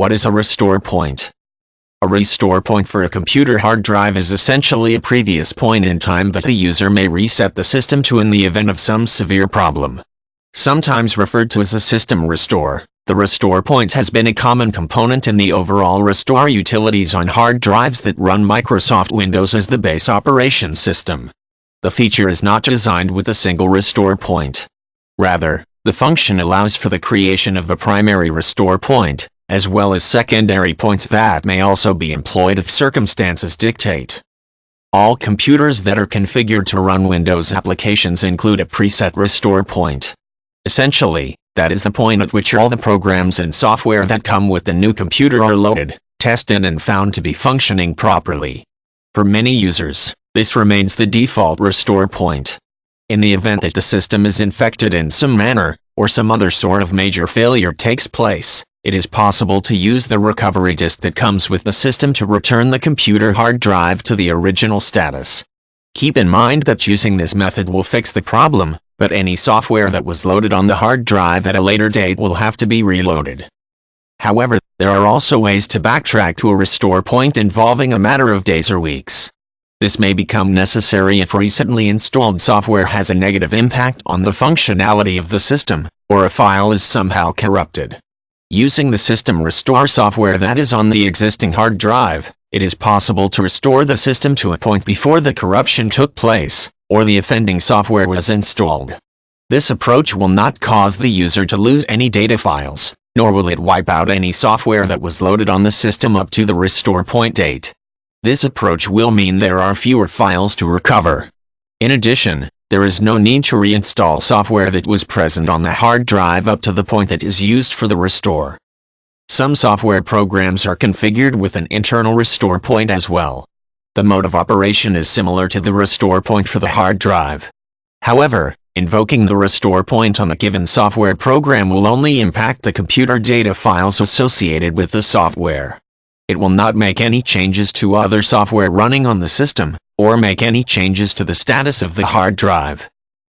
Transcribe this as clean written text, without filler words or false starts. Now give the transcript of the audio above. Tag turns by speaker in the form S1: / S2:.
S1: What is a restore point? A restore point for a computer hard drive is essentially a previous point in time that the user may reset the system to in the event of some severe problem. Sometimes referred to as a system restore, the restore point has been a common component in the overall restore utilities on hard drives that run Microsoft Windows as the base operation system. The feature is not designed with a single restore point. Rather, the function allows for the creation of a primary restore point, as well as secondary points that may also be employed if circumstances dictate. All computers that are configured to run Windows applications include a preset restore point. Essentially, that is the point at which all the programs and software that come with the new computer are loaded, tested and found to be functioning properly. For many users, this remains the default restore point. In the event that the system is infected in some manner, or some other sort of major failure takes place, it is possible to use the recovery disk that comes with the system to return the computer hard drive to the original status. Keep in mind that using this method will fix the problem, but any software that was loaded on the hard drive at a later date will have to be reloaded. However, there are also ways to backtrack to a restore point involving a matter of days or weeks. This may become necessary if recently installed software has a negative impact on the functionality of the system, or a file is somehow corrupted. Using the system restore software that is on the existing hard drive, it is possible to restore the system to a point before the corruption took place, or the offending software was installed. This approach will not cause the user to lose any data files, nor will it wipe out any software that was loaded on the system up to the restore point date. This approach will mean there are fewer files to recover. In addition, there is no need to reinstall software that was present on the hard drive up to the point that is used for the restore. Some software programs are configured with an internal restore point as well. The mode of operation is similar to the restore point for the hard drive. However, invoking the restore point on a given software program will only impact the computer data files associated with the software. It will not make any changes to other software running on the system, or make any changes to the status of the hard drive.